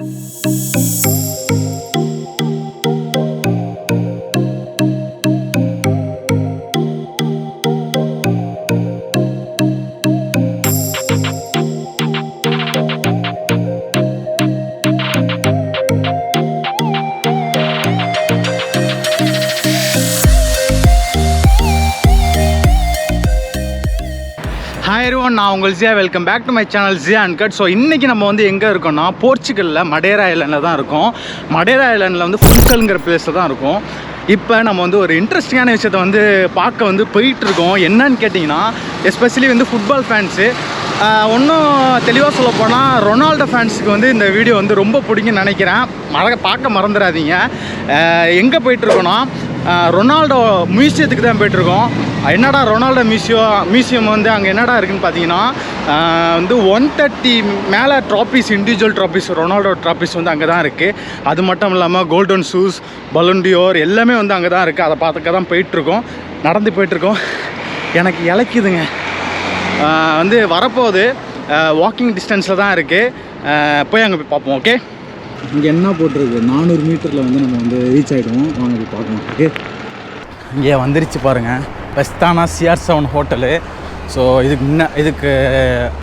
Hi everyone, நான் உங்கள் Zia. Welcome back to my channel Zia Uncut. So இன்றைக்கி நம்ம வந்து எங்கே இருக்கோம்னா போர்ச்சுகலில் மடேரா ஐலண்டில் தான் இருக்கோம். மடேரா ஐலண்டில் வந்து ஃபுட்கல்ங்கிற பிளேஸில் தான் இருக்கும். இப்போ நம்ம வந்து ஒரு இன்ட்ரெஸ்டிங்கான விஷயத்தை வந்து பார்க்க வந்து போயிட்டுருக்கோம். என்னன்னு கேட்டிங்கன்னா எஸ்பெஷலி வந்து ஃபுட்பால் ஃபேன்ஸு ஒன்றும் தெளிவாக சொல்ல போனால் ரொனால்டோ ஃபேன்ஸுக்கு வந்து இந்த வீடியோ வந்து ரொம்ப பிடிக்கும்னு நினைக்கிறேன். பார்க்க மறந்துடாதீங்க. எங்கே போயிட்டுருக்கோன்னா ரொனால்டோ மியூசியத்துக்கு தான் போய்ட்டுருக்கோம். என்னடா ரொனால்டோ மியூசியம் வந்து அங்கே என்னடா இருக்குதுன்னு பார்த்தீங்கன்னா வந்து 130 மேலே trophies, individual trophies, Ronaldo trophies வந்து அங்கே தான் இருக்குது. அது மட்டும் இல்லாமல் கோல்டன் ஷூஸ், பலூன்டியோர் எல்லாமே வந்து அங்கே தான் இருக்குது. அதை பார்த்துக்க தான் போயிட்டுருக்கோம். நடந்து போயிட்டுருக்கோம். எனக்கு இலக்குதுங்க. வந்து வரப்போகுது, வாக்கிங் டிஸ்டன்ஸில் தான் இருக்குது. போய் அங்கே போய் பார்ப்போம். ஓகே, இங்கே என்ன போட்டிருக்கு, 400 மீட்டரில் வந்து நம்ம வந்து ரீச் ஆகிடுவோம். வாங்க போய் பார்க்கணும். ஓகே, இங்கே வந்துருச்சு பாருங்கள், பெஸ்ட்டான CR7 ஹோட்டலு. ஸோ இதுக்கு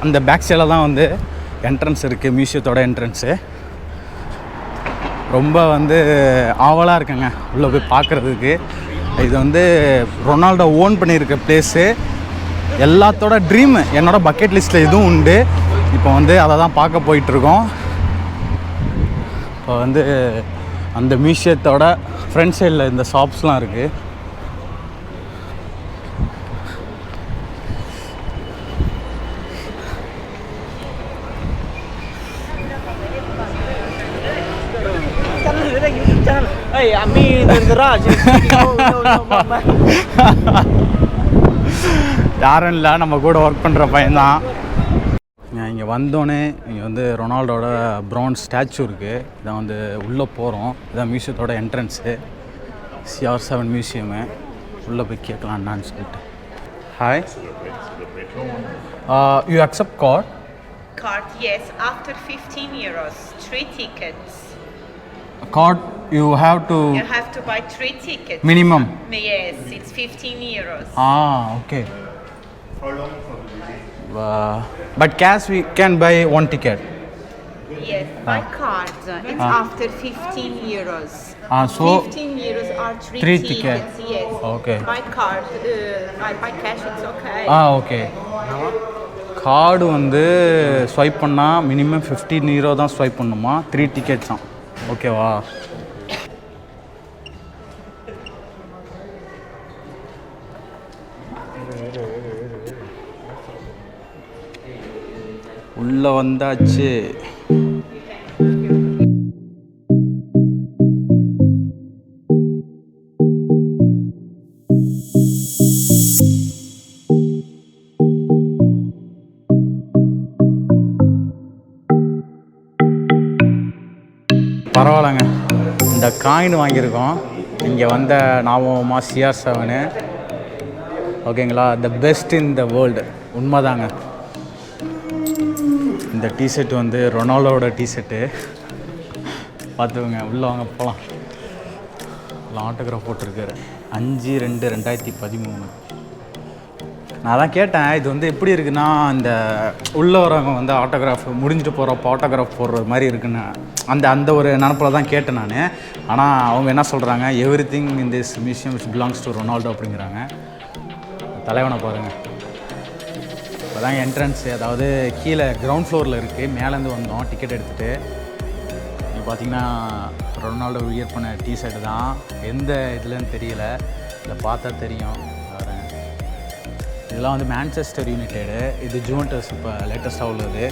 அந்த பேக் சைடில் தான் வந்து என்ட்ரன்ஸ் இருக்குது, மியூசியத்தோட என்ட்ரன்ஸு. ரொம்ப வந்து ஆவலாக இருக்குங்க உள்ளே போய் பார்க்குறதுக்கு. இது வந்து ரொனால்டோ ஓன் பண்ணியிருக்க பிளேஸு. எல்லாத்தோட ட்ரீமு, என்னோடய பக்கெட் லிஸ்ட்டில் இதுவும் உண்டு. இப்போ வந்து அதை தான் பார்க்க போயிட்டுருக்கோம். இப்போ வந்து அந்த மியூசியத்தோட ஃப்ரண்ட் சைடில் இந்த ஷாப்ஸ்லாம் இருக்குது. Hey, I'm in the garage. யாரும் இல்லை, நம்ம கூட ஒர்க் பண்ணுற பையன்தான். இங்கே வந்தோடனே இங்கே வந்து ரொனால்டோட ப்ரான்ஸ் ஸ்டாச்சு இருக்குது. இதான் வந்து உள்ளே போகிறோம். இதான் மியூசியத்தோட என்ட்ரன்ஸு, CR7 மியூசியமு. உள்ளே போய் கேட்கலாம் என்னான்னு சொல்லிட்டு. Hi, you accept card? Card, yes, after 15 euros, 3 tickets. Card, you have to buy 3 tickets. Minimum? Yes, it's 15 euros. Okay. How long for the visit? But cash we can buy one ticket. Yes, by card, it's after 15 euros. So 15 euros are 3 tickets. Yes. Okay. By card, by cash it's okay. Okay. Card வந்து swipe பண்ணால் minimum 15 euro தான் swipe பண்ணுமா, 3 tickets தான். ஓகேவா? உள்ளே வந்தாச்சு. பரவாயில்லைங்க, இந்த காயின் வாங்கியிருக்கோம். இங்கே வந்த ஞாபகமாக CR7. ஓகேங்களா, the best in the world. உண்மைதாங்க. இந்த டிஷர்ட் வந்து ரொனால்டோட டிஷர்ட்டு. பார்த்துக்கோங்க, உள்ளே வாங்க போகலாம். ஆட்டோகிராஃப் போட்டிருக்காரு, 5/2/2013. நான் தான் கேட்டேன், இது வந்து எப்படி இருக்குன்னா இந்த உள்ளே வரவங்க வந்து ஆட்டோகிராஃப் முடிஞ்சிட்டு போகிறப்போ ஆட்டோகிராஃப் போடுற மாதிரி இருக்குன்னு அந்த ஒரு நினப்பில் தான் கேட்டேன் நான். ஆனால் அவங்க என்ன சொல்கிறாங்க, everything in this museum which belongs to Ronaldo அப்படிங்கிறாங்க. தலைவனை பாருங்கள். இப்போ தான் என்ட்ரன்ஸு, அதாவது கீழே கிரவுண்ட் ஃப்ளோரில் இருக்குது. மேலேருந்து வந்தோம் டிக்கெட் எடுத்துகிட்டு. இது பார்த்திங்கன்னா ரொனால்டோ வியர் பண்ண டிஷர்ட்டு தான். எந்த இதுலன்னு தெரியல, இதை பார்த்தா தெரியும். இதெல்லாம் வந்து மான்செஸ்டர் யுனைடெடு, இது ஜூவென்டஸ் இப்போ லேட்டஸ்ட்டாக உள்ளது.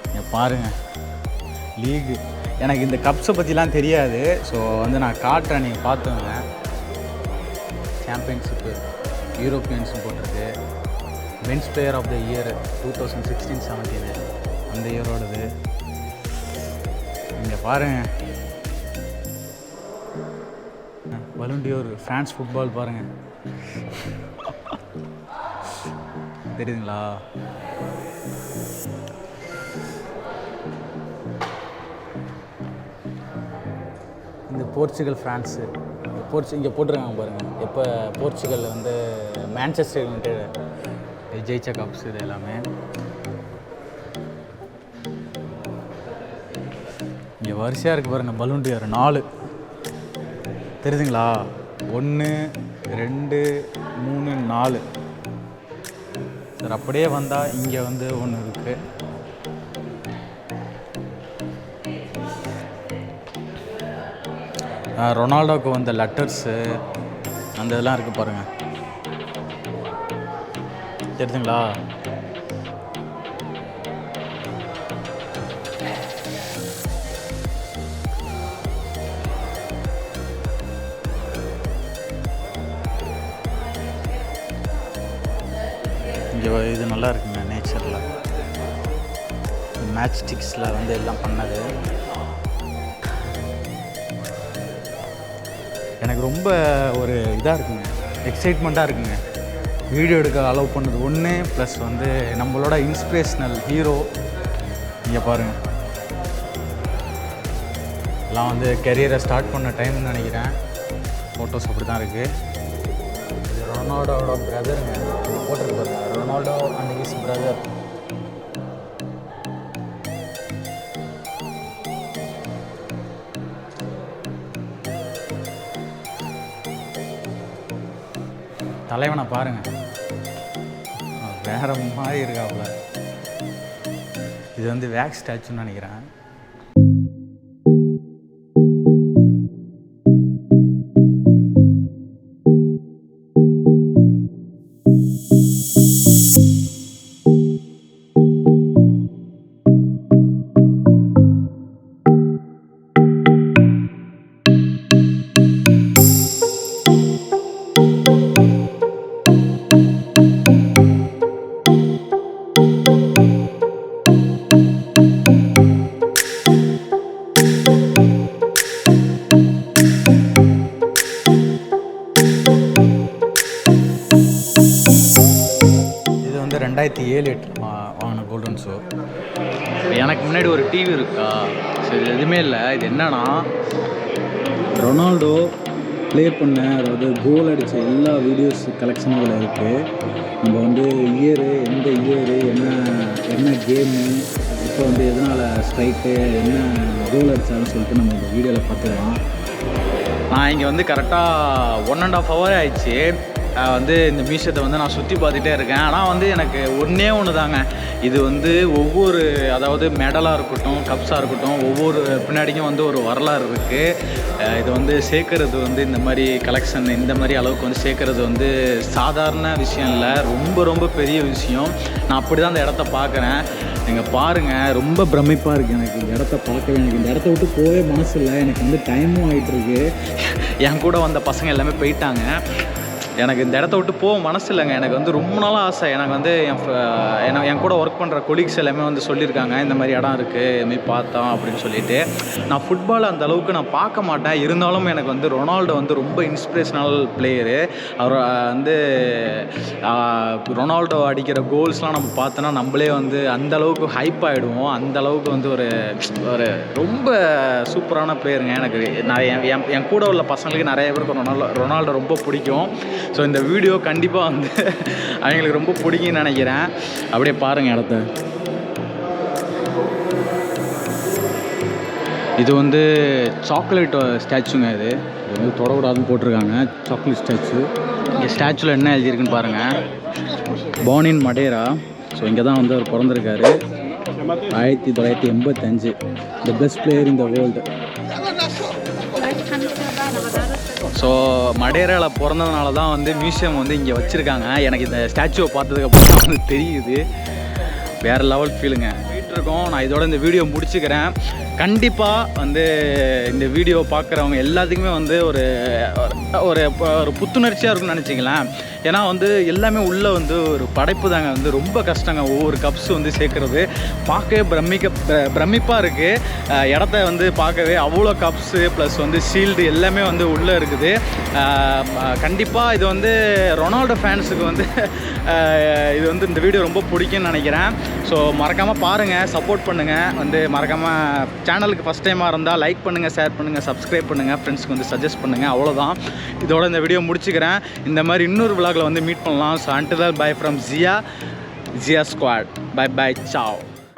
இங்கே பாருங்கள் லீகு. எனக்கு இந்த கப்ஸை பற்றிலாம் தெரியாது. ஸோ வந்து நான் காட்டுறேன், நீங்கள் பார்த்துங்க. சாம்பியன்ஷிப்பு, யூரோப்பியன்ஸும் போட்டிருக்கு. Men's player of the year 2016-17 அந்த இயரோடது. இங்கே பாருங்கள், பலூன்டியோர் ஃப்ரான்ஸ் ஃபுட்பால் பாருங்கள், தெரியுதுங்களா? போர்ச்சுகல் ஃப்ரான்ஸு இங்கே போட்டிருக்காங்க பாருங்கள். எப்போ போர்ச்சுகலில் வந்து மான்செஸ்டர் யுனைடெட் ஜெயிச்ச கப்ஸ் இது எல்லாமே. இங்கே வரிசையாக இருக்குது பாருங்கள். பலூன் டியர் 4 தெரியுதுங்களா? 1 2 3 4. சார் அப்படியே வந்தால் இங்கே வந்து ஒன்று இருக்குது. ரொனால்டோவுக்கு வந்த லெட்டர்ஸு அந்த இதெல்லாம் இருக்குது பாருங்கள். தெரியுதுங்களா? இங்கே இது நல்லா இருக்குங்க. நேச்சரில் மேட்ச் ஸ்டிக்ஸில் வந்து எல்லாம் பண்ணது. எனக்கு ரொம்ப ஒரு இதாக இருக்குங்க, எக்ஸைட்மெண்ட்டாக இருக்குங்க. வீடியோ எடுக்க அலோவ் பண்ணது ஒன்று, ப்ளஸ் வந்து நம்மளோட இன்ஸ்பிரேஷ்னல் ஹீரோ. இங்கே பாருங்கள், எல்லாம் வந்து கெரியரை ஸ்டார்ட் பண்ண டைம்னு நினைக்கிறேன். ஃபோட்டோஸ் அப்படி தான் இருக்குது. இது ரொனால்டோவோட பிரதருங்க. போட்டிருக்கு பாருங்க, ரொனால்டோ அண்ட் ஹிஸ் பிரதர். தலைவனை பாருங்கள், வேற மாதிரி இருக்காப்புல. இது வந்து வேக்ஸ் ஸ்டாச்சுன்னு நினைக்கிறேன். இது வந்து 2007-8 வாங்கின கோல்டன் ஷோ. எனக்கு முன்னாடி ஒரு டிவி இருக்கா, சரி எதுவுமே இல்லை. இது என்னன்னா, ரொனால்டோ ப்ளே பண்ண, அதாவது கோல் அடித்த எல்லா வீடியோஸ் கலெக்ஷனும் இதில் இருக்குது. நம்ம வந்து இயரு, எந்த இயரு, என்ன கேமு, இப்போ வந்து எதனால் ஸ்ட்ரைக்கு, என்ன கோல் அடித்தான்னு சொல்லிட்டு நம்ம இந்த வீடியோவில் பார்த்துக்கலாம். நான் இங்கே வந்து கரெக்டாக 1.5 hour ஆயிடுச்சு. வந்து இந்த மியூசியத்தை வந்து நான் சுற்றி பார்த்துட்டே இருக்கேன். ஆனால் வந்து எனக்கு ஒன்று தாங்க, இது வந்து ஒவ்வொரு, அதாவது மெடலாக இருக்கட்டும், கப்ஸாக இருக்கட்டும், ஒவ்வொரு பின்னாடிக்கும் வந்து ஒரு வரலாறு இருக்குது. இது வந்து சேர்க்கறது வந்து இந்த மாதிரி கலெக்ஷன் இந்த மாதிரி அளவுக்கு வந்து சேர்க்கறது வந்து சாதாரண விஷயம் இல்லை, ரொம்ப ரொம்ப பெரிய விஷயம். நான் அப்படி தான் அந்த இடத்த பார்க்குறேன். நீங்கள் பாருங்கள், ரொம்ப பிரமிப்பாக இருக்குது எனக்கு இந்த இடத்த பார்க்கவே. எனக்கு இந்த இடத்த விட்டு போகவே மனசு இல்லை. எனக்கு வந்து டைமும் ஆகிட்டுருக்கு. என் கூட வந்த பசங்க எல்லாமே போயிட்டாங்க. எனக்கு இந்த இடத்த விட்டு போக மனசு இல்லைங்க. எனக்கு வந்து ரொம்ப நாளாக ஆசை. எனக்கு வந்து என் கூட ஒர்க் பண்ணுற கொலீக்ஸ் எல்லாமே வந்து சொல்லியிருக்காங்க, இந்த மாதிரி இடம் இருக்குது, இதுமாரி பார்த்தோம் அப்படின்னு சொல்லிட்டு. நான் ஃபுட்பால் அந்த அளவுக்கு நான் பார்க்க மாட்டேன். இருந்தாலும் எனக்கு வந்து ரொனால்டோ வந்து ரொம்ப இன்ஸ்பிரேஷனல் பிளேயரு. அவர் வந்து ரொனால்டோ அடிக்கிற கோல்ஸ்லாம் நம்ம பார்த்தோன்னா நம்மளே வந்து அந்த அளவுக்கு ஹைப் ஆகிடுவோம். அந்த அளவுக்கு வந்து ஒரு ரொம்ப சூப்பரான பிளேயருங்க. எனக்கு என் கூட உள்ள பசங்களுக்கு நிறைய பேருக்கு ரொனால்டோ ரொம்ப பிடிக்கும். ஸோ இந்த வீடியோ கண்டிப்பாக வந்து அவங்களுக்கு ரொம்ப பிடிக்கும்னு நினைக்கிறேன். அப்படியே பாருங்கள் இடத்த. இது வந்து சாக்லேட் ஸ்டாச்சுங்க. இது வந்து தொடக்கூடாதுன்னு போட்டிருக்காங்க, சாக்லேட் ஸ்டாச்சு. இங்கே ஸ்டாச்சுவில் என்ன எழுதியிருக்குன்னு பாருங்கள், பார்ன் இன் மடேரா. ஸோ இங்கே தான் வந்து அவர் பிறந்திருக்காரு. 1985. The best player in the world. So மடேராவில் பிறந்ததுனால தான் வந்து மியூசியம் வந்து இங்கே வச்சுருக்காங்க. எனக்கு இந்த ஸ்டாச்சுவை பார்த்ததுக்கப்புறம் தான் வந்து தெரியுது. வேறு லெவல் ஃபீலுங்க. போயிட்டுருக்கோம். நான் இதோட இந்த வீடியோ முடிச்சுக்கிறேன். கண்டிப்பாக வந்து இந்த வீடியோ பார்க்குறவங்க எல்லாத்துக்குமே வந்து ஒரு புத்துணர்ச்சியாக இருக்குன்னு நினச்சிங்களேன். ஏன்னா வந்து எல்லாமே உள்ளே வந்து ஒரு படைப்பு தாங்க. வந்து ரொம்ப கஷ்டங்க ஒவ்வொரு கப்ஸ் வந்து சேர்க்குறது. பார்க்கவே பிரமிப்பாக இருக்குது. இடத்த வந்து பார்க்கவே அவ்வளோ கப்ஸு ப்ளஸ் வந்து ஷீல்டு எல்லாமே வந்து உள்ளே இருக்குது. கண்டிப்பாக இது வந்து ரொனால்டோ ஃபேன்ஸுக்கு வந்து இது வந்து இந்த வீடியோ ரொம்ப பிடிக்கும்னு நினைக்கிறேன். ஸோ மறக்காமல் பாருங்கள். பண்ணுங்கள், சப்போர்ட் பண்ணுங்கள். வந்து மறக்காமல் சேனலுக்கு ஃபஸ்ட் டைமாக இருந்தால் லைக் பண்ணுங்கள், ஷேர் பண்ணுங்கள், சப்ஸ்கிரைப் பண்ணுங்கள், ஃப்ரெண்ட்ஸ்க்கு வந்து சஜஸ்ட் பண்ணுங்கள். அவ்வளோதான், இதோட இந்த வீடியோ முடிச்சுக்கிறேன். இந்த மாதிரி இன்னொரு விலாகில் வந்து மீட் பண்ணலாம். So until then, bye from Zia Squad. Bye bye, ciao.